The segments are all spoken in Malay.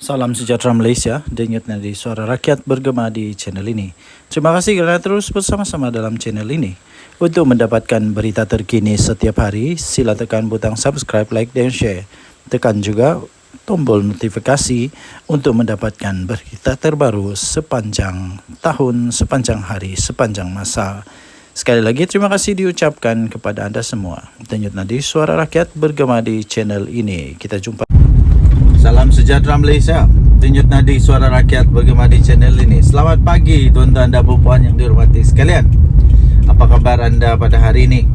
Salam sejahtera Malaysia, denyut nadi suara rakyat bergema di channel ini. Terima kasih kerana terus bersama-sama dalam channel ini. Untuk mendapatkan berita terkini setiap hari, sila tekan butang subscribe, like dan share. Tekan juga tombol notifikasi untuk mendapatkan berita terbaru sepanjang tahun, sepanjang hari, sepanjang masa. Sekali lagi terima kasih diucapkan kepada anda semua. Denyut nadi suara rakyat bergema di channel ini. Kita jumpa. Salam sejahtera Malaysia, denyut nadi suara rakyat bergema di channel ini. Selamat pagi tuan-tuan dan puan yang dihormati sekalian. Apa kabar anda pada hari ini?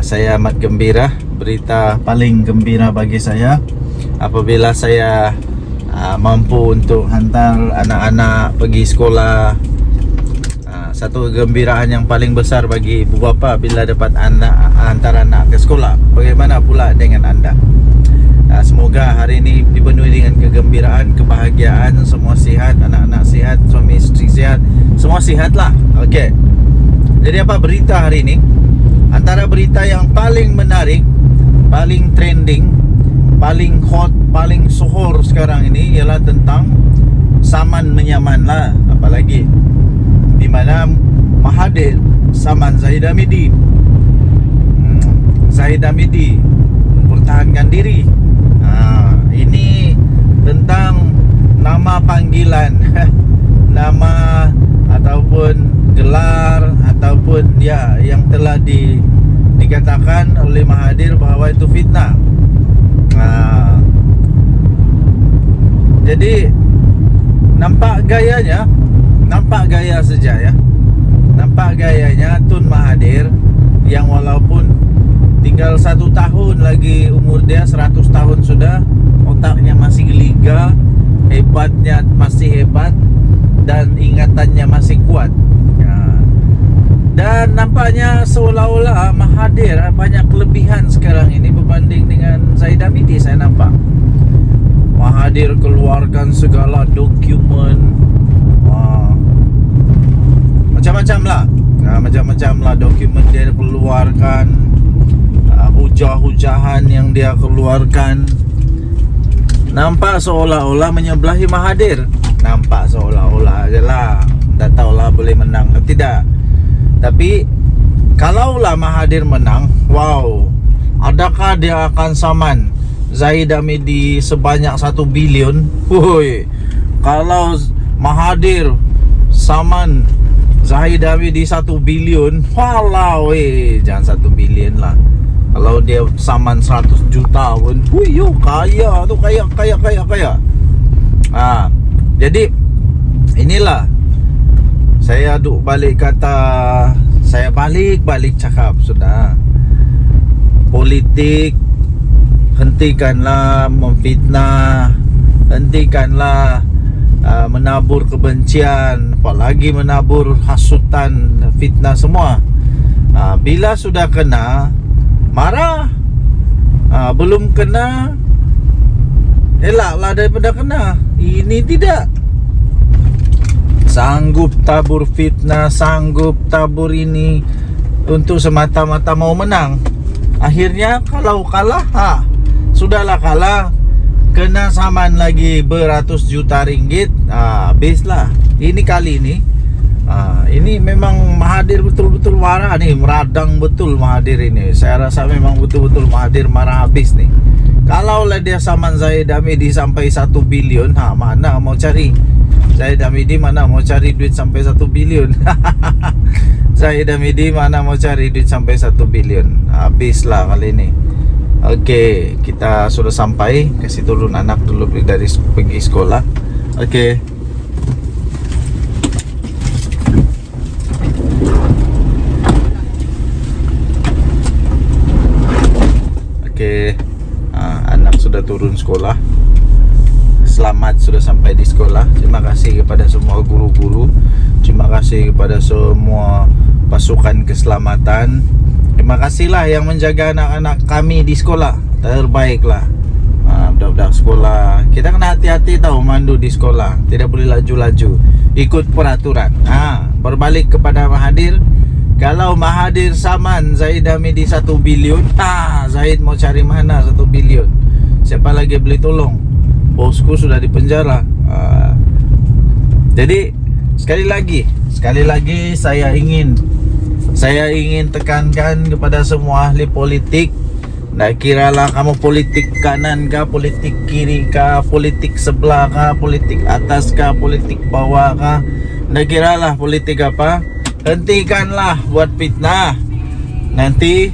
Saya amat gembira. Berita paling gembira bagi saya apabila saya mampu untuk hantar anak-anak pergi sekolah. Satu kegembiraan yang paling besar bagi ibu bapa bila dapat hantar anak ke sekolah. Bagaimana pula dengan anda? Semoga hari ini dipenuhi dengan kegembiraan, kebahagiaan, semua sihat, anak-anak sihat, suami isteri sihat, semua sihatlah. Okey. Jadi apa berita hari ini? Antara berita yang paling menarik, paling trending, paling hot, paling sohor sekarang ini ialah tentang saman menyaman lah. Apalagi di mana Mahathir saman Zahid Hamidi. Zahid Hamidi mempertahankan diri. Ini tentang nama panggilan nama ataupun gelar ataupun ya yang telah dikatakan oleh Mahathir bahawa itu fitnah. Jadi nampak gayanya, nampak gaya saja ya. Nampak gayanya Tun Mahathir yang walaupun tinggal 1 tahun lagi umur dia, 100 tahun sudah, otaknya masih geliga, hebatnya masih hebat, dan ingatannya masih kuat. Dan nampaknya seolah-olah Mahathir banyak kelebihan sekarang ini berbanding dengan Zahid Hamidi. Saya nampak Mahathir keluarkan segala dokumen, macam-macam lah, macam-macam lah dokumen dia keluarkan, hujah-hujahan yang dia keluarkan. Nampak seolah-olah menyebelahi Mahathir. Nampak seolah-olah je lah. Tak tahulah boleh menang atau tidak. Tapi kalaulah Mahathir menang, wow, adakah dia akan saman Zahid Hamidi sebanyak 1 bilion? Woi, kalau Mahathir saman Zahid Hamidi 1 bilion, walau jangan 1 bilion lah. Kalau dia saman 100 juta pun, yo kaya tu, kaya. Jadi inilah saya duk balik kata, saya balik cakap sudah. Politik hentikanlah memfitnah, hentikanlah menabur kebencian, apalagi menabur hasutan, fitnah semua. Bila sudah kena, marah. Belum kena, elaklah daripada kena. Ini tidak. Sanggup tabur fitnah, sanggup tabur ini untuk semata-mata mau menang. Akhirnya kalau kalah, sudahlah kalah, kena saman lagi beratus juta ringgit. Habislah. Ini kali ini ini memang Mahathir betul-betul marah nih, meradang betul Mahathir ini. Saya rasa memang betul-betul Mahathir marah habis nih. Kalaulah dia saman Zahid Hamidi sampai 1 bilion, mana mau cari Zahid Hamidi, mana mau cari duit sampai 1 bilion. Zahid Hamidi mana mau cari duit sampai 1 bilion. Habislah kali ini. Okey, kita sudah sampai. Kasih turun anak dulu dari pergi sekolah. Okey. Anak sudah turun sekolah. Selamat sudah sampai di sekolah. Terima kasih kepada semua guru-guru. Terima kasih kepada semua pasukan keselamatan. Terima kasihlah yang menjaga anak-anak kami di sekolah. Terbaiklah. Budak-budak sekolah, kita kena hati-hati tahu mandu di sekolah. Tidak boleh laju-laju, ikut peraturan. Berbalik kepada Mahathir, kalau Mahathir saman Zahid Hamidi 1 bilion, Zahid mau cari mana 1 bilion? Siapa lagi boleh tolong? bosku sudah di penjara. Jadi sekali lagi saya ingin tekankan kepada semua ahli politik. Tak kiralah kamu politik kanan kah, politik kiri kah, politik sebelah kah, politik atas kah, politik bawah kah, tak kiralah politik apa, hentikanlah buat fitnah, nanti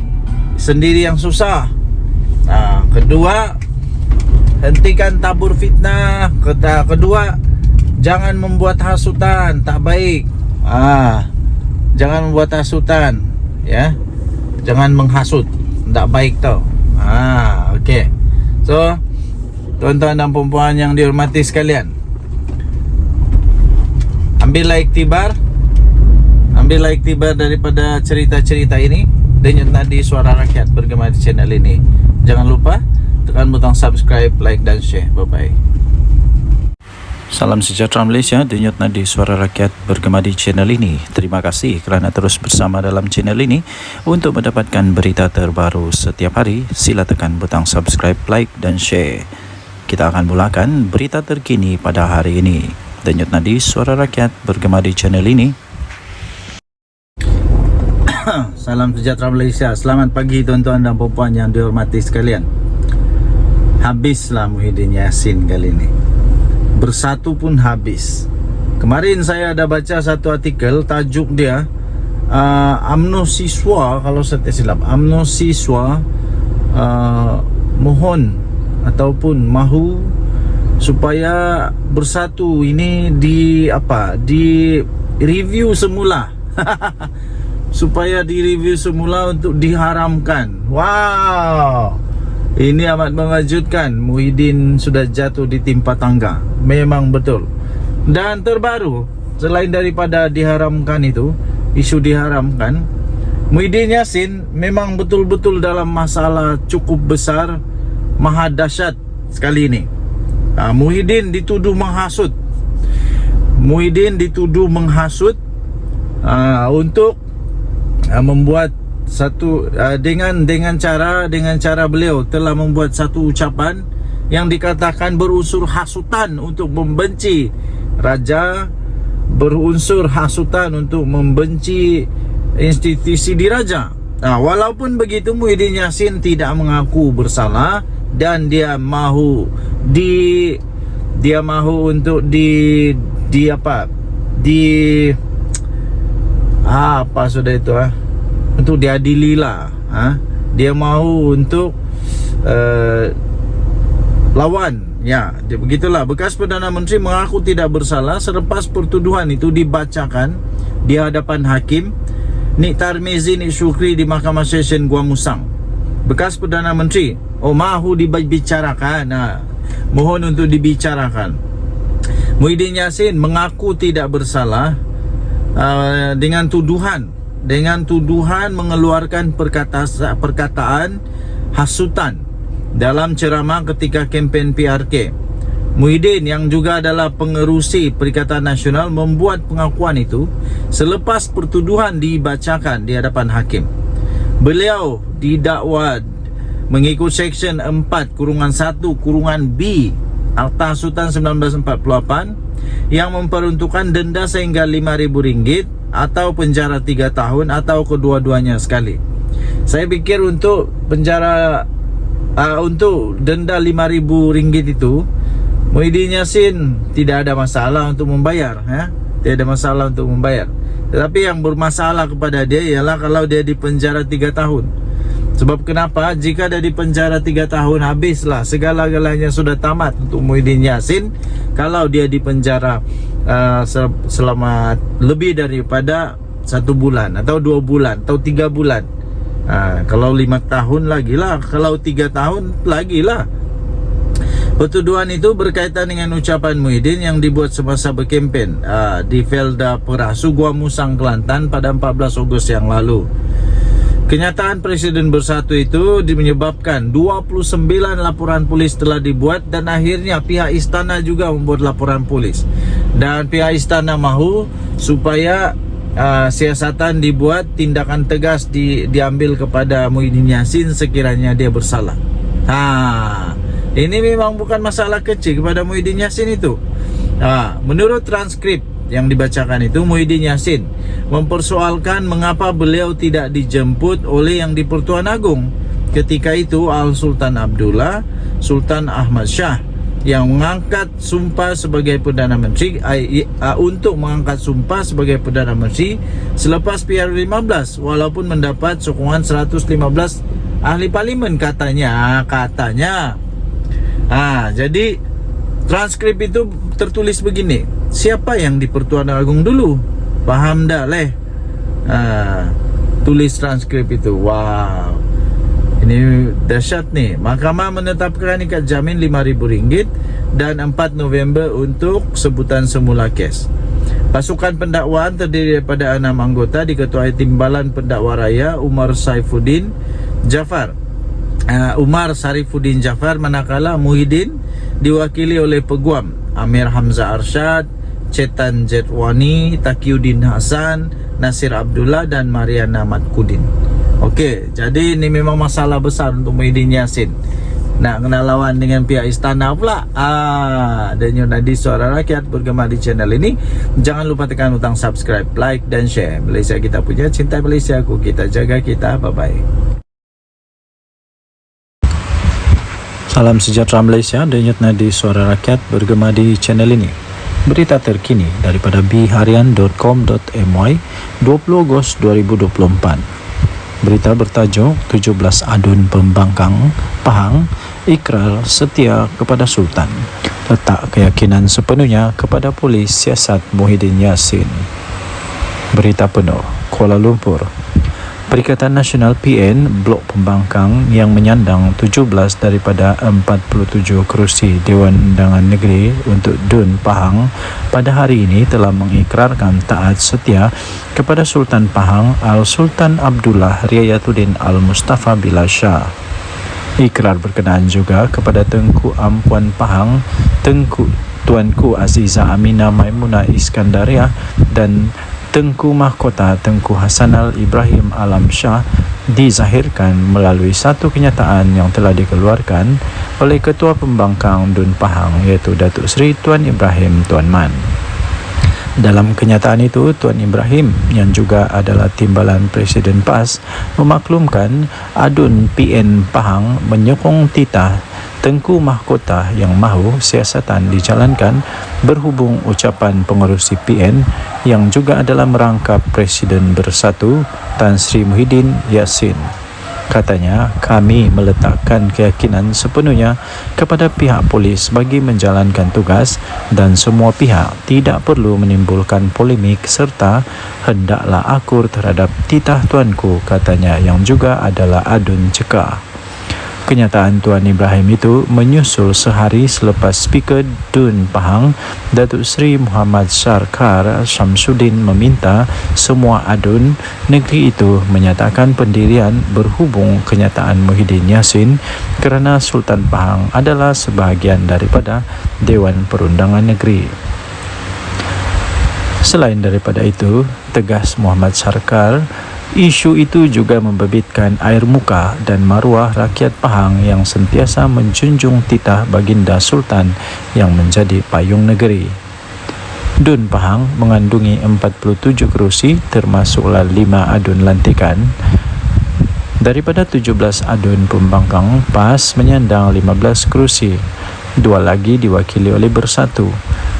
sendiri yang susah. Kedua, hentikan tabur fitnah. Kedua, jangan membuat hasutan, tak baik. Jangan membuat hasutan, ya. Jangan menghasut, tak baik tau. Okey. So, tuan-tuan dan puan-puan yang dihormati sekalian, ambillah iktibar daripada cerita-cerita ini. Denyut nadi suara rakyat bergema di channel ini. Jangan lupa tekan butang subscribe, like dan share. Bye-bye. Salam sejahtera Malaysia, denyut nadi suara rakyat bergema di channel ini. Terima kasih kerana terus bersama dalam channel ini. Untuk mendapatkan berita terbaru setiap hari, sila tekan butang subscribe, like dan share. Kita akan mulakan berita terkini pada hari ini. Denyut nadi suara rakyat bergema di channel ini. Salam sejahtera Malaysia. Selamat pagi tuan-tuan dan puan-puan yang dihormati sekalian. Habislah Muhyiddin Yassin kali ini. Bersatu pun habis. Kemarin saya ada baca satu artikel, tajuk dia UMNO siswa, kalau saya tak silap, UMNO siswa mohon ataupun mahu supaya bersatu. Ini di review semula. Supaya direview semula untuk diharamkan. Wow, ini amat mengejutkan. Muhyiddin sudah jatuh di timpa tangga. Memang betul. Dan terbaru, selain daripada diharamkan itu, isu diharamkan, Muhyiddin Yassin memang betul-betul dalam masalah cukup besar, maha dahsyat sekali ini. Muhyiddin dituduh menghasut. Untuk membuat satu dengan cara beliau telah membuat satu ucapan yang dikatakan berunsur hasutan untuk membenci raja, berunsur hasutan untuk membenci institusi diraja. Walaupun begitu, Muhyiddin Yassin tidak mengaku bersalah dan dia mahu untuk untuk diadililah. Dia mahu untuk lawan. Ya, begitulah. Bekas Perdana Menteri mengaku tidak bersalah selepas pertuduhan itu dibacakan di hadapan hakim Nik Tarmizi Nik Syukri di Mahkamah Session Gua Musang. Bekas Perdana Menteri mahu dibicarakan. Mohon untuk dibicarakan. Muhyiddin Yassin mengaku tidak bersalah dengan tuduhan mengeluarkan perkataan hasutan dalam ceramah ketika kempen PRK. Muhyiddin yang juga adalah pengerusi Perikatan Nasional membuat pengakuan itu selepas pertuduhan dibacakan di hadapan hakim. Beliau didakwa mengikut Seksyen 4-1-B Akta Hasutan 1948 yang memperuntukkan denda sehingga RM5,000 atau penjara 3 tahun atau kedua-duanya sekali. Saya fikir untuk penjara untuk denda RM5,000 itu, Muhyiddin Yassin tidak ada masalah untuk membayar, tidak ada masalah untuk membayar. Tetapi yang bermasalah kepada dia ialah kalau dia di penjara 3 tahun. Sebab kenapa? Jika dia di penjara 3 tahun, habislah segala-galanya, sudah tamat untuk Muhyiddin Yassin. Kalau dia di penjara selama lebih daripada 1 bulan atau 2 bulan atau 3 bulan, kalau 5 tahun lagi lah, kalau 3 tahun lagi lah. Pertuduhan itu berkaitan dengan ucapan Muhyiddin yang dibuat semasa berkempen di Felda Perasu, Gua Musang, Kelantan pada 14 Ogos yang lalu. Kenyataan Presiden Bersatu itu menyebabkan 29 laporan polis telah dibuat dan akhirnya pihak istana juga membuat laporan polis. Dan pihak istana mahu supaya siasatan dibuat, tindakan tegas diambil kepada Muhyiddin Yassin sekiranya dia bersalah. Ini memang bukan masalah kecil kepada Muhyiddin Yassin itu. Menurut transkrip yang dibacakan itu, Muhyiddin Yassin mempersoalkan mengapa beliau tidak dijemput oleh yang di-Pertuan Agong. Ketika itu Al Sultan Abdullah, Sultan Ahmad Shah yang mengangkat sumpah sebagai Perdana Menteri untuk mengangkat sumpah sebagai Perdana Menteri selepas PR15, walaupun mendapat sokongan 115 ahli parlimen katanya. Jadi transkrip itu tertulis begini. Siapa yang di Pertuan Agong dulu? Paham dah leh. Tulis transkrip itu. Wow. Ini dahsyat nih. Mahkamah menetapkan ikat jamin RM5,000 dan 4 November untuk sebutan semula kes. Pasukan pendakwaan terdiri daripada 6 anggota diketuai Timbalan Pendakwa Raya Umar Sarifuddin Jafar, manakala Muhyiddin diwakili oleh Peguam Amir Hamzah Arsyad, Chetan Jetwani, Taqiyuddin Hasan, Nasir Abdullah dan Mariana Matkudin. Okey, jadi ini memang masalah besar untuk Muhyiddin Yassin. Nak kena lawan dengan pihak istana pula. Dan Yunadi Suara Rakyat bergema di channel ini. Jangan lupa tekan butang subscribe, like dan share. Malaysia kita punya, cinta Malaysia aku, kita jaga kita. Bye-bye. Salam sejahtera Malaysia. Denyut nadi Suara Rakyat bergema di channel ini. Berita terkini daripada biharian.com.my 20 Ogos 2024. Berita bertajuk 17 adun pembangkang Pahang ikrar setia kepada Sultan, letak keyakinan sepenuhnya kepada polis siasat Muhyiddin Yassin. Berita penuh. Kuala Lumpur. Perikatan Nasional PN Blok Pembangkang yang menyandang 17 daripada 47 kerusi Dewan Undangan Negeri untuk DUN Pahang pada hari ini telah mengikrarkan taat setia kepada Sultan Pahang Al Sultan Abdullah Riayatuddin Al Mustafa Billah Shah. Ikrar berkenaan juga kepada Tengku Ampuan Pahang, Tuanku Aziza Aminah Maimunah Iskandariah dan Tengku Mahkota Tengku Hasanal Ibrahim Alam Shah dizahirkan melalui satu kenyataan yang telah dikeluarkan oleh Ketua Pembangkang DUN Pahang iaitu Datuk Seri Tuan Ibrahim Tuan Man. Dalam kenyataan itu, Tuan Ibrahim yang juga adalah Timbalan Presiden PAS memaklumkan adun PN Pahang menyokong titah Tengku Mahkota yang mahu siasatan dijalankan berhubung ucapan pengerusi PN yang juga adalah merangkap Presiden Bersatu Tan Sri Muhyiddin Yassin. Katanya, kami meletakkan keyakinan sepenuhnya kepada pihak polis bagi menjalankan tugas dan semua pihak tidak perlu menimbulkan polemik serta hendaklah akur terhadap titah tuanku, katanya yang juga adalah adun cekah. Kenyataan Tuan Ibrahim itu menyusul sehari selepas Speaker DUN Pahang Datuk Seri Muhammad Sarkar Syamsuddin meminta semua adun negeri itu menyatakan pendirian berhubung kenyataan Muhyiddin Yassin kerana Sultan Pahang adalah sebahagian daripada Dewan Perundangan Negeri. Selain daripada itu, tegas Muhammad Sarkar, isu itu juga membabitkan air muka dan maruah rakyat Pahang yang sentiasa menjunjung titah baginda Sultan yang menjadi payung negeri. DUN Pahang mengandungi 47 kerusi termasuklah 5 adun lantikan. Daripada 17 adun pembangkang, PAS menyandang 15 kerusi. 2 lagi diwakili oleh Bersatu.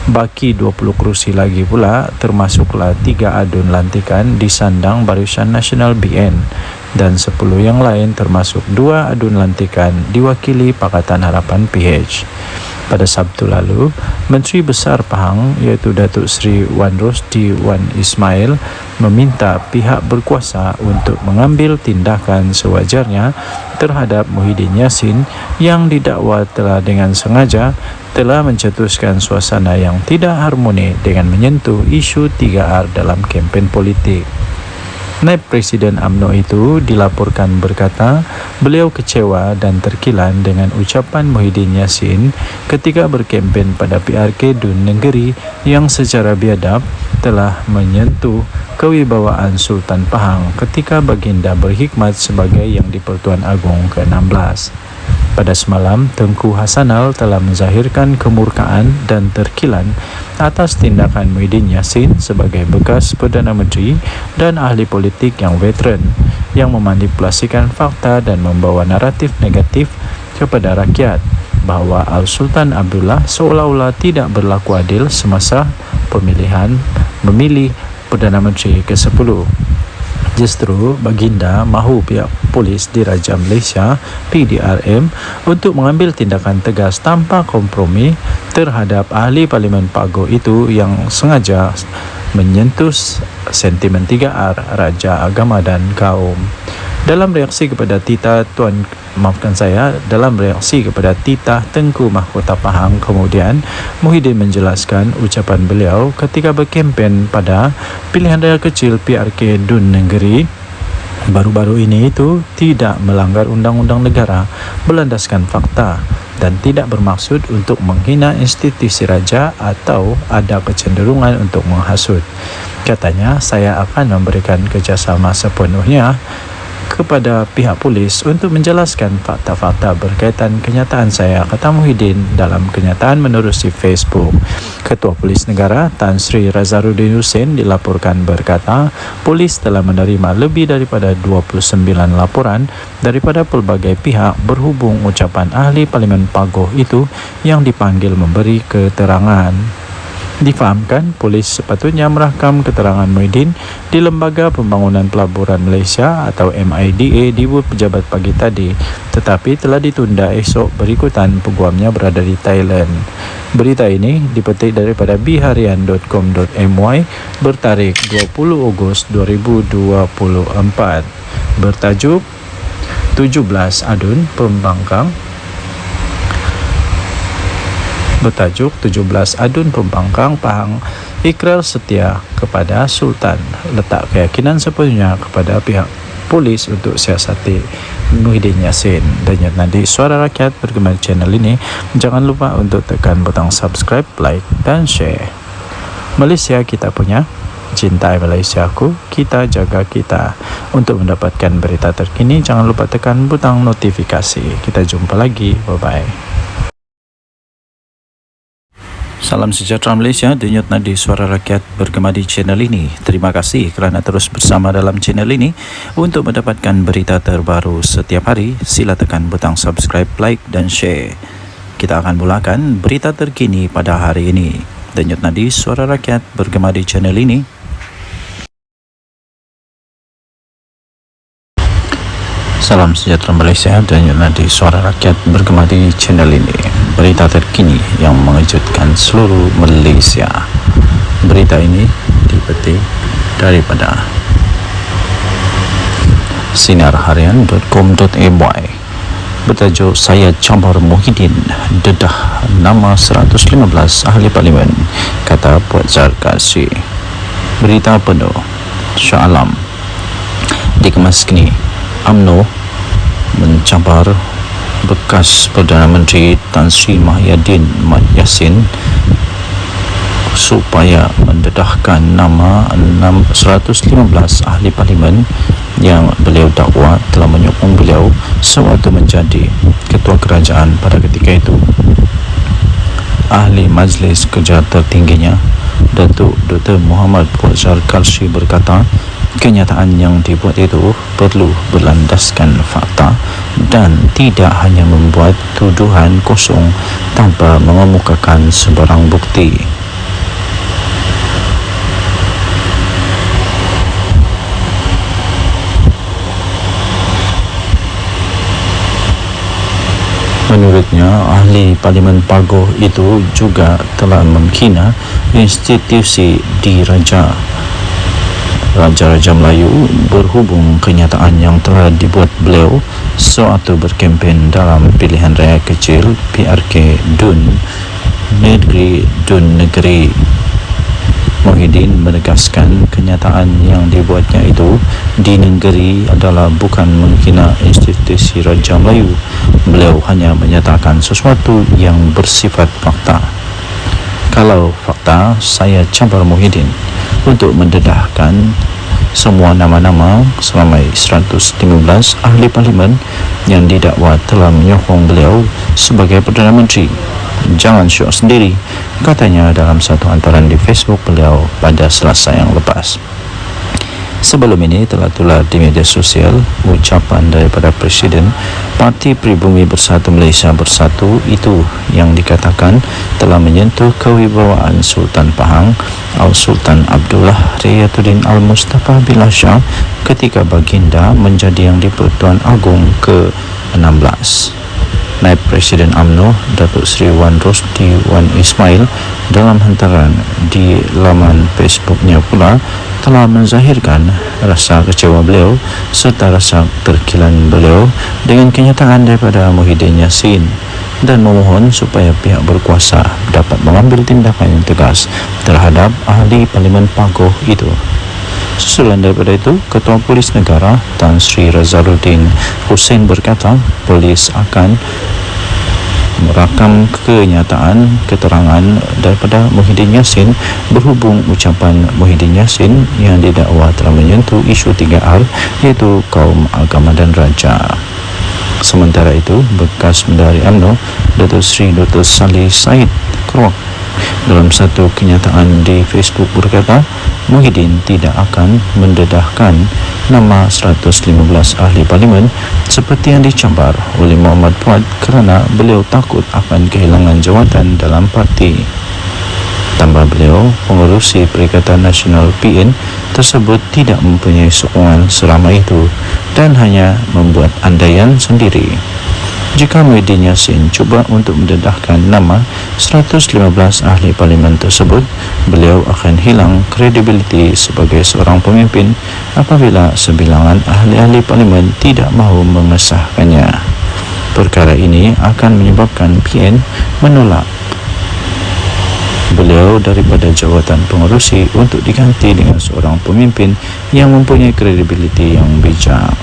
Baki 20 kerusi lagi pula termasuklah 3 adun lantikan disandang Barisan Nasional BN dan 10 yang lain termasuk 2 adun lantikan diwakili Pakatan Harapan PH. Pada Sabtu lalu, Menteri Besar Pahang iaitu Datuk Seri Wan Rosdi Wan Ismail meminta pihak berkuasa untuk mengambil tindakan sewajarnya terhadap Muhyiddin Yassin yang didakwa telah dengan sengaja telah mencetuskan suasana yang tidak harmoni dengan menyentuh isu 3R dalam kempen politik. Naib Presiden UMNO itu dilaporkan berkata beliau kecewa dan terkilan dengan ucapan Muhyiddin Yassin ketika berkempen pada PRK DUN Negeri yang secara biadab telah menyentuh kewibawaan Sultan Pahang ketika baginda berkhidmat sebagai Yang di-Pertuan Agong ke-16. Pada semalam, Tengku Hasanal telah menzahirkan kemurkaan dan terkilan atas tindakan Muhyiddin Yassin sebagai bekas Perdana Menteri dan ahli politik yang veteran yang memanipulasikan fakta dan membawa naratif negatif kepada rakyat bahawa Al-Sultan Abdullah seolah-olah tidak berlaku adil semasa pemilihan memilih Perdana Menteri ke-10. Justru baginda mahu pihak polis Diraja Malaysia PDRM untuk mengambil tindakan tegas tanpa kompromi terhadap ahli Parlimen Pagoh itu yang sengaja menyentuh sentimen 3R, Raja, Agama dan Kaum. Dalam reaksi kepada titah Tengku Mahkota Pahang, kemudian Muhyiddin menjelaskan ucapan beliau ketika berkempen pada pilihan raya kecil PRK Dun Negeri baru-baru ini itu tidak melanggar undang-undang negara, berlandaskan fakta dan tidak bermaksud untuk menghina institusi raja atau ada kecenderungan untuk menghasut. Katanya, saya akan memberikan kerjasama sepenuhnya kepada pihak polis untuk menjelaskan fakta-fakta berkaitan kenyataan saya, kata Muhyiddin dalam kenyataan menerusi Facebook. Ketua Polis Negara Tan Sri Razaruddin Hussein dilaporkan berkata, polis telah menerima lebih daripada 29 laporan daripada pelbagai pihak berhubung ucapan ahli Parlimen Pagoh itu yang dipanggil memberi keterangan. Difahamkan, polis sepatutnya merakam keterangan Muhyiddin di Lembaga Pembangunan Pelaburan Malaysia atau MIDA di pejabat pagi tadi, tetapi telah ditunda esok berikutan peguamnya berada di Thailand. Berita ini dipetik daripada biharian.com.my bertarikh 20 Ogos 2024 bertajuk 17 Adun Pembangkang Pahang ikrar setia kepada Sultan, letak keyakinan sepenuhnya kepada pihak polis untuk siasati Muhyiddin Yassin. Denyut nadi Suara Rakyat bergema di channel ini. Jangan lupa untuk tekan butang subscribe, like dan share. Malaysia kita punya, cintai Malaysiaku, kita jaga kita. Untuk mendapatkan berita terkini, jangan lupa tekan butang notifikasi. Kita jumpa lagi, bye bye. Salam sejahtera Malaysia, denyut nadi Suara Rakyat bergema di channel ini. Terima kasih kerana terus bersama dalam channel ini. Untuk mendapatkan berita terbaru setiap hari, sila tekan butang subscribe, like dan share. Kita akan mulakan berita terkini pada hari ini. Denyut nadi Suara Rakyat bergema di channel ini. Salam sejahtera Malaysia, denyut nadi Suara Rakyat bergema di channel ini. Berita terkini yang mengejutkan seluruh Malaysia. Berita ini dipetik daripada sinarharian.com.my bertajuk Saya Campar Muhyiddin dedah nama 115 ahli parlimen, kata Puan Zarkasi. Berita penuh Shah Alam dikemas kini. UMNO mencampar bekas Perdana Menteri Tan Sri Muhyiddin Yassin supaya mendedahkan nama 115 ahli parlimen yang beliau dakwa telah menyokong beliau sewaktu menjadi ketua kerajaan pada ketika itu. Ahli Majlis Kerja tertingginya, Datuk Dr. Muhammad Puazar Kalsi berkata, kenyataan yang dibuat itu perlu berlandaskan fakta dan tidak hanya membuat tuduhan kosong tanpa mengemukakan sebarang bukti. Menurutnya, ahli Parlimen Pagoh itu juga telah menghina institusi diraja Raja-Raja Melayu berhubung kenyataan yang telah dibuat beliau sewaktu berkempen dalam pilihan raya kecil PRK Dun Negeri. Muhyiddin menegaskan kenyataan yang dibuatnya itu di negeri adalah bukan menghina institusi Raja Melayu. Beliau hanya menyatakan sesuatu yang bersifat fakta. Kalau fakta, saya campar Muhyiddin untuk mendedahkan semua nama-nama seramai 115 ahli parlimen yang didakwa telah menyokong beliau sebagai Perdana Menteri. Jangan syok sendiri, katanya dalam satu hantaran di Facebook beliau pada Selasa yang lepas. Sebelum ini telah tular di media sosial ucapan daripada Presiden Parti Pribumi Bersatu Malaysia Bersatu itu yang dikatakan telah menyentuh kewibawaan Sultan Pahang Al-Sultan Abdullah Riyatuddin Al-Mustafa Billah Shah ketika baginda menjadi Yang di-Pertuan Agong ke-16. Naib Presiden UMNO Datuk Seri Wan Rosdi Wan Ismail dalam hantaran di laman Facebooknya pula telah menzahirkan rasa kecewa beliau serta rasa terkilan beliau dengan kenyataan daripada Muhyiddin Yassin dan memohon supaya pihak berkuasa dapat mengambil tindakan yang tegas terhadap ahli Parlimen Pagoh itu. Susulan daripada itu, Ketua Polis Negara Tan Sri Razaluddin Hussein berkata polis akan merakam kenyataan keterangan daripada Muhyiddin Yassin berhubung ucapan Muhyiddin Yassin yang didakwa telah menyentuh isu 3R iaitu kaum, agama dan raja. Sementara itu, bekas Menteri UMNO Datuk Seri Dr. Saleh Said Keruak dalam satu kenyataan di Facebook berkata Muhyiddin tidak akan mendedahkan nama 115 ahli parlimen seperti yang dicabar oleh Muhammad Fuad kerana beliau takut akan kehilangan jawatan dalam parti. Tambah beliau, pengerusi Perikatan Nasional PN tersebut tidak mempunyai sokongan seramai itu dan hanya membuat andaian sendiri. Jika Muhyiddin Yassin cuba untuk mendedahkan nama 115 ahli parlimen tersebut, beliau akan hilang kredibiliti sebagai seorang pemimpin apabila sebilangan ahli-ahli parlimen tidak mahu mengesahkannya. Perkara ini akan menyebabkan PN menolak beliau daripada jawatan pengerusi untuk diganti dengan seorang pemimpin yang mempunyai kredibiliti yang bijak.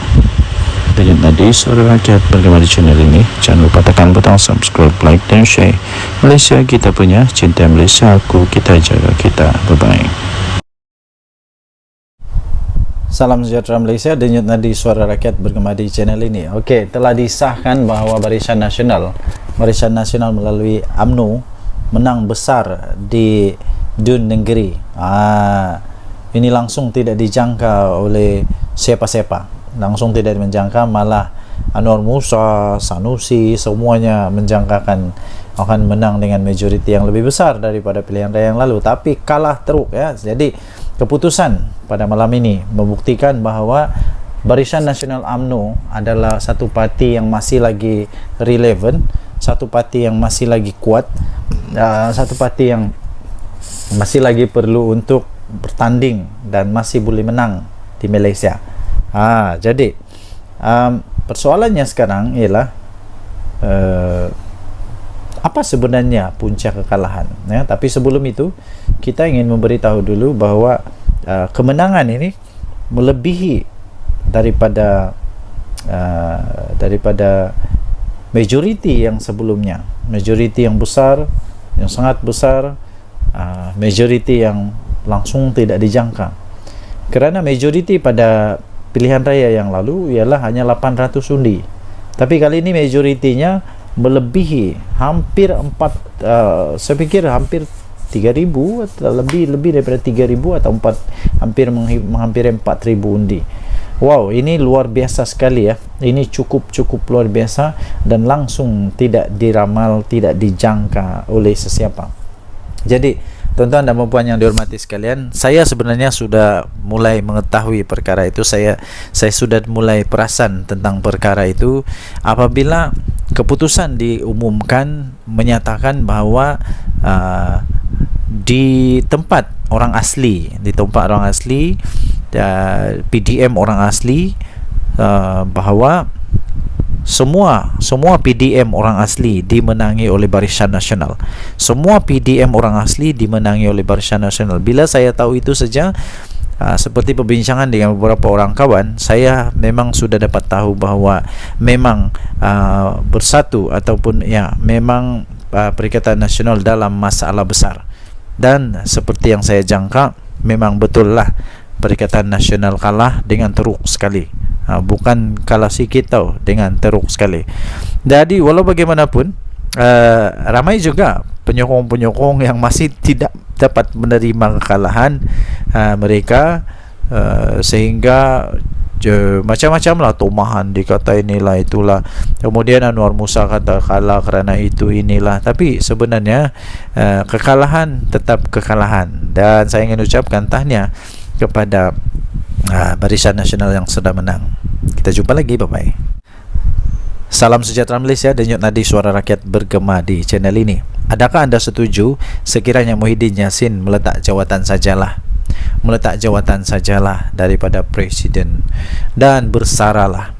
Dan tadi Suara Rakyat bergema di channel ini. Jangan lupa tekan butang subscribe, like dan share. Malaysia kita punya, cinta Malaysia aku, kita jaga kita. Bye-bye. Salam sejahtera Malaysia. Denyut nadi Suara Rakyat bergema di channel ini. Okey, telah disahkan bahawa Barisan Nasional melalui UMNO menang besar di Dun Negeri. Ini langsung tidak dijangka oleh siapa-siapa. Langsung tidak menjangka, malah Anwar Musa, Sanusi, semuanya menjangkakan akan menang dengan majoriti yang lebih besar daripada pilihan raya yang lalu, tapi kalah teruk ya. Jadi keputusan pada malam ini membuktikan bahawa Barisan Nasional UMNO adalah satu parti yang masih lagi relevan, satu parti yang masih lagi kuat, satu parti yang masih lagi perlu untuk bertanding dan masih boleh menang di Malaysia. Jadi persoalannya sekarang ialah apa sebenarnya punca kekalahan ya? Tapi sebelum itu kita ingin memberitahu dulu bahawa kemenangan ini melebihi daripada majoriti yang sebelumnya, majoriti yang besar, yang sangat besar, majoriti yang langsung tidak dijangka. Kerana majoriti pada pilihan raya yang lalu ialah hanya 800 undi, tapi kali ini majoritinya melebihi hampir saya fikir hampir 3,000 atau lebih daripada 3,000 atau hampir 4,000 undi. Wow, ini luar biasa sekali ya. Ini cukup luar biasa dan langsung tidak diramal, tidak dijangka oleh sesiapa. Jadi tuan-tuan dan puan yang dihormati sekalian, saya sebenarnya sudah mulai mengetahui perkara itu. Saya sudah mulai perasan tentang perkara itu apabila keputusan diumumkan menyatakan bahawa di tempat orang asli, PDM orang asli, bahawa semua PDM orang asli dimenangi oleh Barisan Nasional. Semua PDM orang asli dimenangi oleh Barisan Nasional. Bila saya tahu itu saja, seperti perbincangan dengan beberapa orang kawan, saya memang sudah dapat tahu bahawa memang bersatu ataupun ya memang Perikatan Nasional dalam masalah besar. Dan seperti yang saya jangka, memang betul lah Perikatan Nasional kalah dengan teruk sekali. Bukan kalah sikit tau, dengan teruk sekali. Jadi walau bagaimanapun, ramai juga penyokong-penyokong yang masih tidak dapat menerima kekalahan mereka, sehingga macam-macam lah tomahan, dikata inilah itulah, kemudian Anwar Musa kata kalah kerana itu inilah. Tapi sebenarnya kekalahan tetap kekalahan, dan saya ingin ucapkan tahniah kepada Barisan Nasional yang sudah menang. Kita jumpa lagi, bye bye. Salam sejahtera Malaysia, denyut nadi suara rakyat bergema di channel ini. Adakah anda setuju sekiranya Muhyiddin Yassin meletak jawatan sajalah daripada presiden dan bersaralah?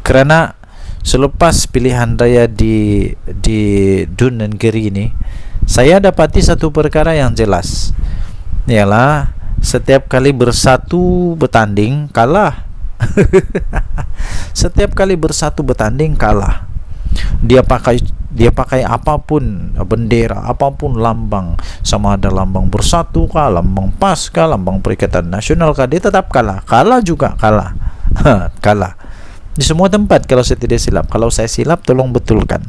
Kerana selepas pilihan raya di Dun Negeri ini, saya dapati satu perkara yang jelas, ialah setiap kali bersatu bertanding kalah. Setiap kali bersatu bertanding kalah. Dia pakai apapun bendera, apapun lambang, sama ada lambang Bersatu kah, lambang PAS kah, lambang Perikatan Nasional kah, dia tetap kalah. Kalah juga kalah. Kalah di semua tempat kalau saya tidak silap. Kalau saya silap tolong betulkan.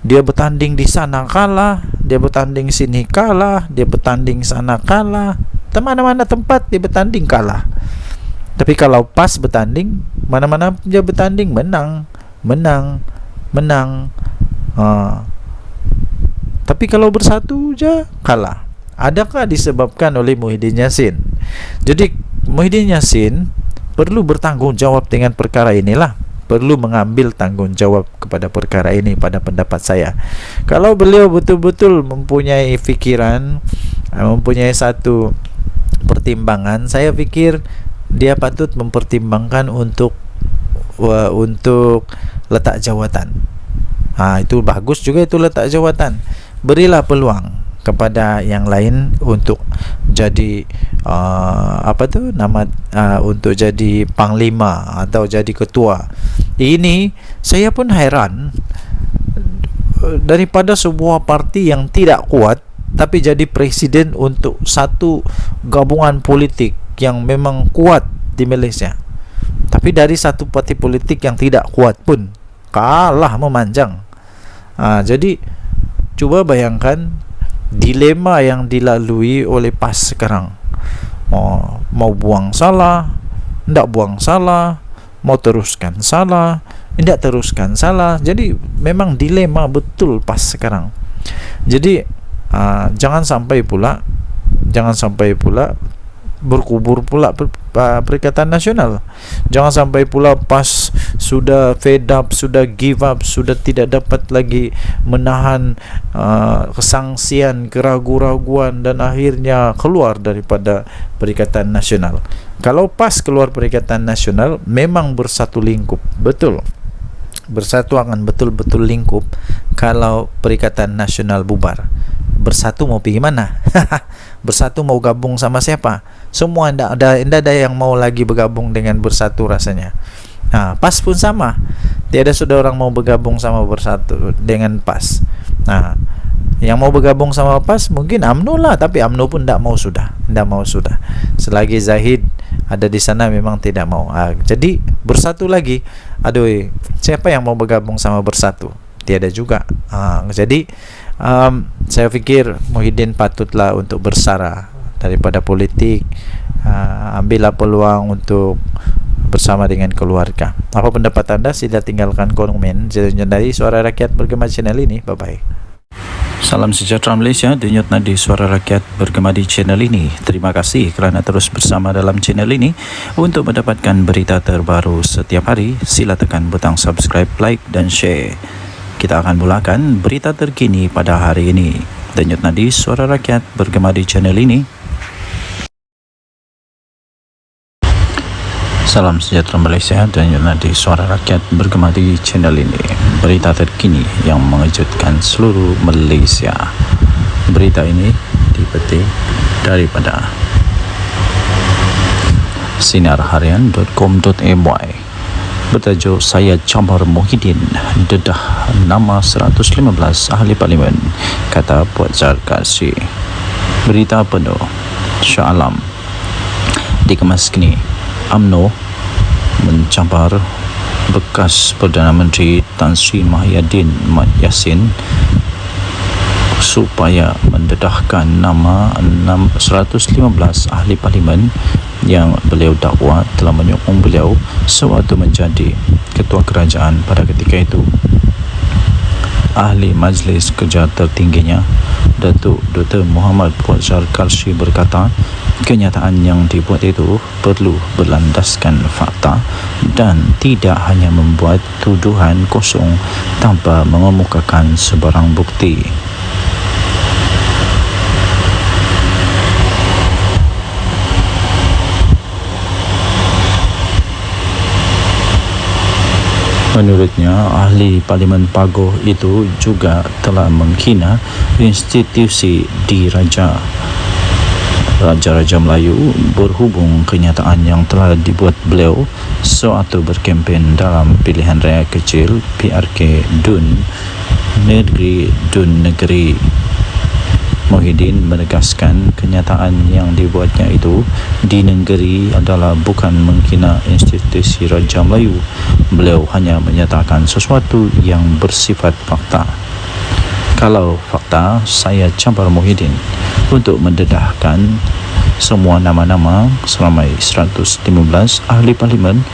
Dia bertanding di sana kalah, dia bertanding sini kalah, dia bertanding sana kalah, mana-mana tempat dia bertanding kalah. Tapi kalau PAS bertanding, mana-mana dia bertanding menang. Tapi kalau Bersatu je kalah. Adakah disebabkan oleh Muhyiddin Yassin? Jadi Muhyiddin Yassin perlu bertanggungjawab dengan perkara inilah, perlu mengambil tanggungjawab kepada perkara ini pada pendapat saya. Kalau beliau betul-betul mempunyai fikiran, mempunyai satu pertimbangan, saya fikir dia patut mempertimbangkan untuk letak jawatan. Itu bagus juga, itu letak jawatan. Berilah peluang kepada yang lain untuk jadi untuk jadi panglima atau jadi ketua. Ini saya pun heran, daripada sebuah parti yang tidak kuat tapi jadi presiden untuk satu gabungan politik yang memang kuat di Malaysia. Tapi dari satu parti politik yang tidak kuat pun kalah memanjang. Jadi cuba bayangkan dilema yang dilalui oleh PAS sekarang. Mau buang salah, tidak buang salah, mau teruskan salah, tidak teruskan salah. Jadi memang dilema betul PAS sekarang. Jadi jangan sampai pula berkubur pula Perikatan Nasional. Jangan sampai pula PAS sudah fed up, sudah give up, sudah tidak dapat lagi menahan kesangsian, keraguan-raguan, dan akhirnya keluar daripada Perikatan Nasional. Kalau PAS keluar Perikatan Nasional, memang bersatu lingkup, betul. Bersatu akan betul-betul lingkup. Kalau Perikatan Nasional bubar, Bersatu mau pergi mana? Bersatu mau gabung sama siapa? Semua tidak ada yang mau lagi bergabung dengan Bersatu rasanya. PAS pun sama. Tiada sudah orang mau bergabung sama Bersatu dengan PAS. Yang mau bergabung sama PAS mungkin UMNO lah, tapi UMNO pun tidak mau sudah. Selagi Zahid ada di sana memang tidak mau. Jadi Bersatu lagi. Aduh, siapa yang mau bergabung sama Bersatu? Tiada juga. Jadi saya fikir Muhyiddin patutlah untuk bersara daripada politik. Ambillah peluang untuk bersama dengan keluarga. Apa pendapat anda? Sila tinggalkan komen dari Suara Rakyat Bergema channel ini. Bye bye. Salam sejahtera Malaysia, denyut nadi Suara Rakyat Bergema di channel ini. Terima kasih kerana terus bersama dalam channel ini. Untuk mendapatkan berita terbaru setiap hari, sila tekan butang subscribe, like dan share. Kita akan mulakan berita terkini pada hari ini. Denyut nadi Suara Rakyat Bergema di channel ini. Salam sejahtera Malaysia, denyut nadi Suara Rakyat Bergema di channel ini. Berita terkini yang mengejutkan seluruh Malaysia. Berita ini dipetik daripada sinarharian.com.my. bertajuk Saya Cabar Muhyiddin dedah nama 115 ahli parlimen, kata Puan Zarkasi. Berita penuh Shah Alam. dikemas kini. UMNO mencabar bekas Perdana Menteri Tan Sri Muhyiddin Mat Yassin supaya mendedahkan nama 115 ahli parlimen yang beliau dakwa telah menyokong beliau sewaktu menjadi ketua kerajaan pada ketika itu. Ahli Majlis Kerja tertingginya Datuk Dr. Muhammad Puat Zarkarshi berkata, kenyataan yang dibuat itu perlu berlandaskan fakta dan tidak hanya membuat tuduhan kosong tanpa mengemukakan sebarang bukti. Menurutnya, ahli Parlimen Pagoh itu juga telah menghina institusi diraja Raja-Raja Melayu berhubung kenyataan yang telah dibuat beliau sewaktu berkempen dalam pilihan raya kecil PRK Dun Negeri. Muhyiddin menegaskan kenyataan yang dibuatnya itu di negeri adalah bukan menghina institusi Raja Melayu. Beliau hanya menyatakan sesuatu yang bersifat fakta. Kalau fakta, saya cabar Muhyiddin untuk mendedahkan semua nama-nama seramai 115 ahli parlimen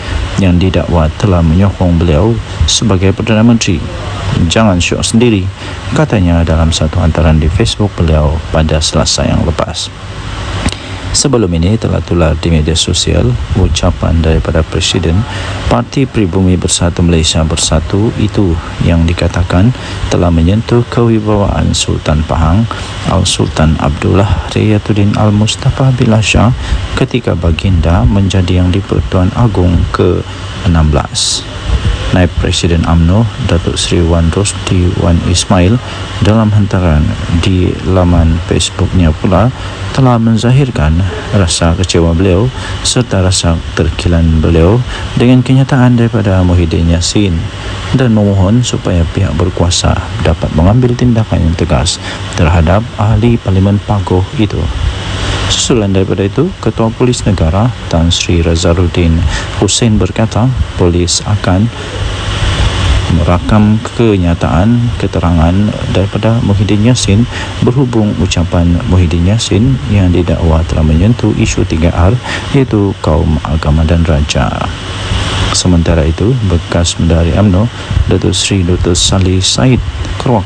yang didakwa telah menyokong beliau sebagai Perdana Menteri. Jangan syok sendiri, katanya dalam satu hantaran di Facebook beliau pada Selasa yang lepas. Sebelum ini telah tular di media sosial ucapan daripada Presiden Parti Pribumi Bersatu Malaysia Bersatu itu yang dikatakan telah menyentuh kewibawaan Sultan Pahang Al-Sultan Abdullah Riyatuddin Al-Mustafa Billah Shah ketika baginda menjadi Yang di-Pertuan Agong ke-16. Naib Presiden UMNO Datuk Seri Wan Rosdi Wan Ismail dalam hantaran di laman Facebooknya pula telah menzahirkan rasa kecewa beliau serta rasa terkilan beliau dengan kenyataan daripada Muhyiddin Yassin dan memohon supaya pihak berkuasa dapat mengambil tindakan yang tegas terhadap ahli Parlimen Pagoh itu. Susulan daripada itu, Ketua Polis Negara Tan Sri Razaruddin Hussein berkata polis akan merakam kenyataan keterangan daripada Muhyiddin Yassin berhubung ucapan Muhyiddin Yassin yang didakwa telah menyentuh isu 3R iaitu kaum, agama dan raja. Sementara itu, bekas Menteri UMNO Datuk Seri Dr. Salih Said Keruak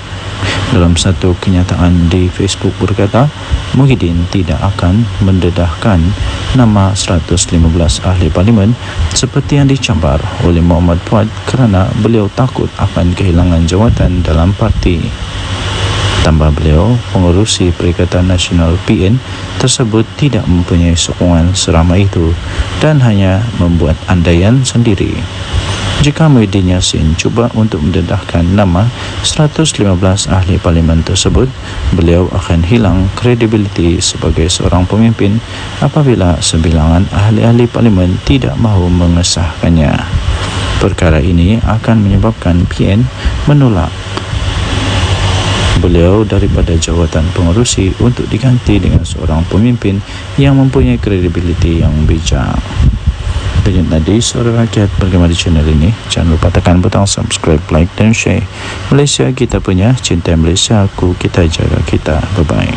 dalam satu kenyataan di Facebook berkata Muhyiddin tidak akan mendedahkan nama 115 ahli parlimen seperti yang dicabar oleh Muhammad Puat kerana beliau takut akan kehilangan jawatan dalam parti. Tambah beliau, pengerusi Perikatan Nasional PN tersebut tidak mempunyai sokongan seramai itu dan hanya membuat andaian sendiri. Jika Muhyiddin Yassin cuba untuk mendedahkan nama 115 ahli parlimen tersebut, beliau akan hilang kredibiliti sebagai seorang pemimpin apabila sebilangan ahli-ahli parlimen tidak mahu mengesahkannya. Perkara ini akan menyebabkan PN menolak beliau daripada jawatan pengerusi untuk diganti dengan seorang pemimpin yang mempunyai kredibiliti yang bijak. Denyut nadi suara rakyat bergema di channel ini. Jangan lupa tekan butang subscribe, like dan share. Malaysia kita punya, cinta Malaysia aku, kita jaga kita. Bye-bye.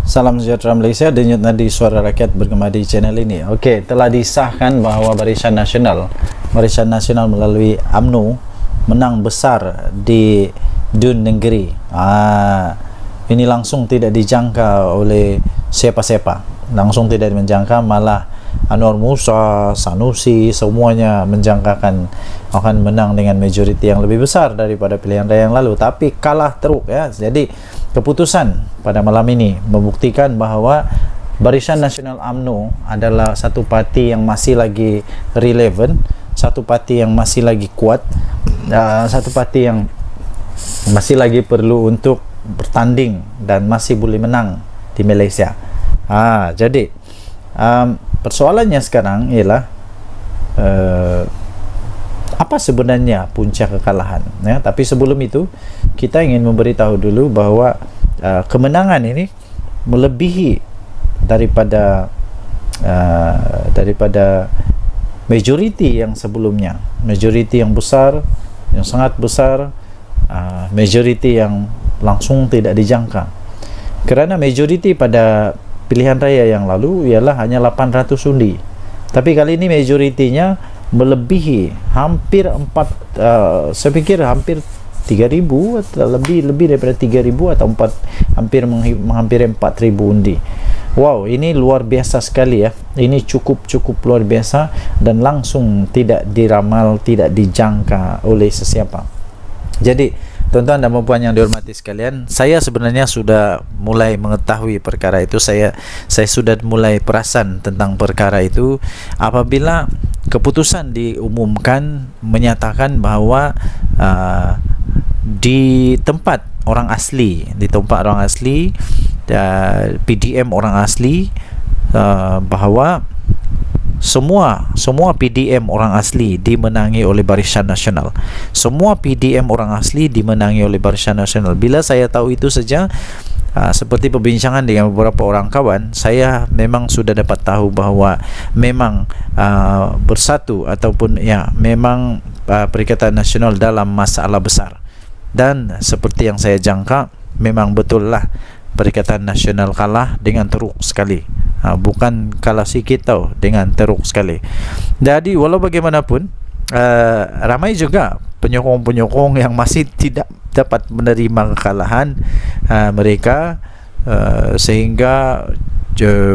Salam sejahtera Malaysia, denyut nadi suara rakyat bergema di channel ini. Okey, telah disahkan bahawa Barisan Nasional melalui UMNO menang besar di Dun Negeri. Ini langsung tidak dijangka oleh siapa-siapa. Langsung tidak menjangka, malah Anwar Musa, Sanusi, semuanya menjangkakan akan menang dengan majoriti yang lebih besar daripada pilihan raya yang lalu, tapi kalah teruk ya. Jadi keputusan pada malam ini membuktikan bahawa Barisan Nasional UMNO adalah satu parti yang masih lagi relevan, satu parti yang masih lagi kuat, satu parti yang masih lagi perlu untuk bertanding dan masih boleh menang di Malaysia. Jadi persoalannya sekarang ialah apa sebenarnya punca kekalahan ya? Tapi sebelum itu kita ingin memberitahu dulu bahawa kemenangan ini melebihi daripada majoriti yang sebelumnya, majoriti yang besar, yang sangat besar, majoriti yang langsung tidak dijangka. Kerana majoriti pada pilihan raya yang lalu ialah hanya 800 undi, tapi kali ini majoritinya melebihi hampir saya pikir hampir 3,000 atau lebih daripada 3,000 atau hampir 4,000 undi. Wow, ini luar biasa sekali ya. Ini cukup luar biasa dan langsung tidak diramal, tidak dijangka oleh sesiapa. Jadi tuan-tuan dan puan yang dihormati sekalian, saya sebenarnya sudah mulai mengetahui perkara itu. Saya sudah mulai perasan tentang perkara itu apabila keputusan diumumkan menyatakan bahawa di tempat orang asli, PDM orang asli, bahawa semua PDM orang asli dimenangi oleh Barisan Nasional. Semua PDM orang asli dimenangi oleh Barisan Nasional. Bila saya tahu itu saja, seperti perbincangan dengan beberapa orang kawan, saya memang sudah dapat tahu bahawa memang bersatu ataupun memang Perikatan Nasional dalam masalah besar. Dan seperti yang saya jangka, memang betul lah Perikatan Nasional kalah dengan teruk sekali. Bukan kalah sikit tau, dengan teruk sekali. Jadi walau bagaimanapun, ramai juga penyokong-penyokong yang masih tidak dapat menerima kekalahan mereka, sehingga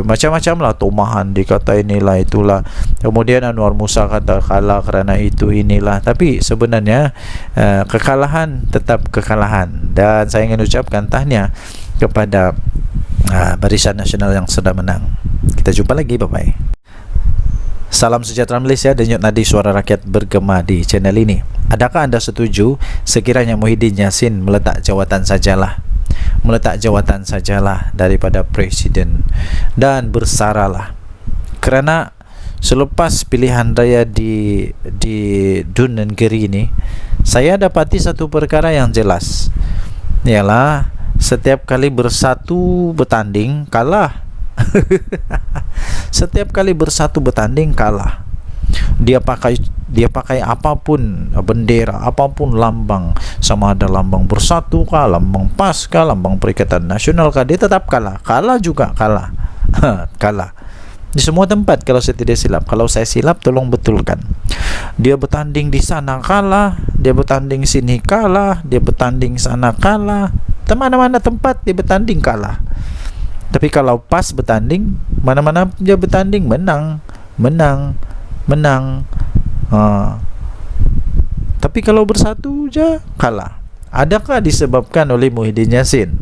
macam-macam lah tomahan, dikata inilah itulah, kemudian Anwar Musa kata kalah kerana itu inilah. Tapi sebenarnya kekalahan tetap kekalahan, dan saya ingin ucapkan tahniah kepada Barisan Nasional yang sudah menang. Kita jumpa lagi, bye-bye. Salam sejahtera Malaysia, denyut nadi suara rakyat bergema di channel ini. Adakah anda setuju sekiranya Muhyiddin Yassin meletak jawatan sajalah daripada Presiden dan bersaralah? Kerana selepas pilihan raya di Dun Negeri ini, saya dapati satu perkara yang jelas, ialah setiap kali bersatu bertanding kalah. Setiap kali bersatu bertanding kalah. Dia pakai apapun bendera, apapun lambang, sama ada lambang Bersatu kah, lambang PAS kah, lambang Perikatan Nasional kah, dia tetap kalah. Kalah kalah di semua tempat kalau saya tidak silap. Kalau saya silap tolong betulkan. Dia bertanding di sana kalah, dia bertanding sini kalah, dia bertanding sana kalah, mana-mana tempat dia bertanding kalah. Tapi kalau PAS bertanding, mana-mana dia bertanding menang. Tapi kalau Bersatu je kalah. Adakah disebabkan oleh Muhyiddin Yassin?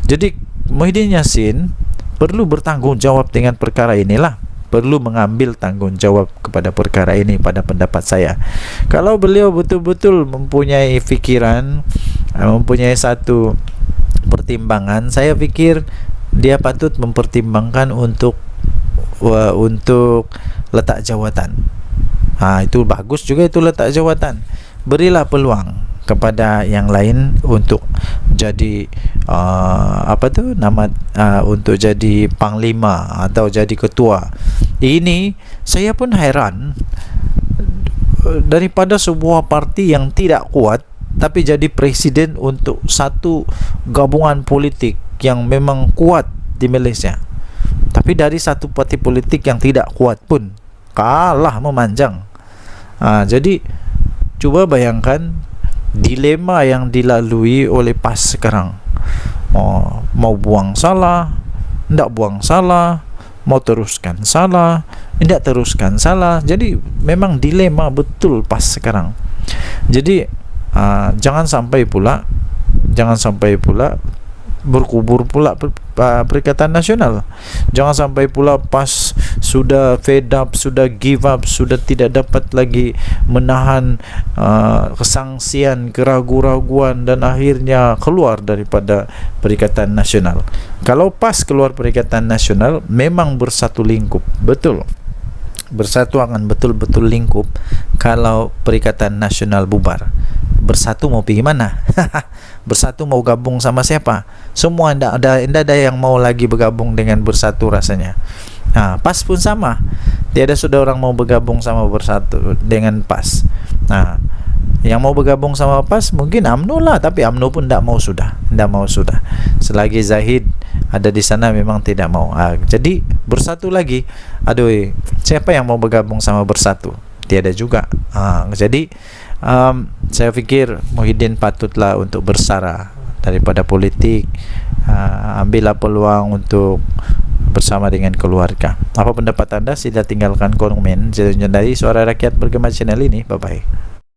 Jadi Muhyiddin Yassin perlu bertanggungjawab dengan perkara inilah, perlu mengambil tanggungjawab kepada perkara ini pada pendapat saya. Kalau beliau betul-betul mempunyai fikiran, mempunyai satu pertimbangan, saya fikir dia patut mempertimbangkan untuk letak jawatan. Itu bagus juga, itu letak jawatan. Berilah peluang kepada yang lain untuk jadi untuk jadi panglima atau jadi ketua. Ini saya pun heran, daripada sebuah parti yang tidak kuat tapi jadi presiden untuk satu gabungan politik yang memang kuat di Malaysia. Tapi dari satu parti politik yang tidak kuat pun kalah memanjang. Jadi cuba bayangkan dilema yang dilalui oleh PAS sekarang. Mau buang salah, tidak buang salah, mau teruskan salah, tidak teruskan salah. Jadi memang dilema betul PAS sekarang. Jadi jangan sampai pula berkubur pula Perikatan Nasional. Jangan sampai pula PAS sudah fed up, sudah give up, sudah tidak dapat lagi menahan kesangsian, keraguan-raguan, dan akhirnya keluar daripada Perikatan Nasional. Kalau PAS keluar Perikatan Nasional, memang bersatu lingkup, betul. Bersatu akan betul-betul lingkup, kalau Perikatan Nasional bubar, Bersatu mau pergi mana? Bersatu mau gabung sama siapa? Semua tidak ada yang mau lagi bergabung dengan Bersatu rasanya. Nah, PAS pun sama, tiada sudah orang mau bergabung sama Bersatu dengan PAS. Nah, yang mau bergabung sama PAS mungkin UMNO lah, tapi UMNO pun tidak mau sudah. Selagi Zahid ada di sana memang tidak mau. Jadi Bersatu lagi. Aduh, siapa yang mau bergabung sama Bersatu? Tiada juga. Jadi saya pikir Muhyiddin patutlah untuk bersara daripada politik. Ambillah peluang untuk bersama dengan keluarga. Apa pendapat anda? Sila tinggalkan komen dari Suara Rakyat Bergema channel ini. Bye bye.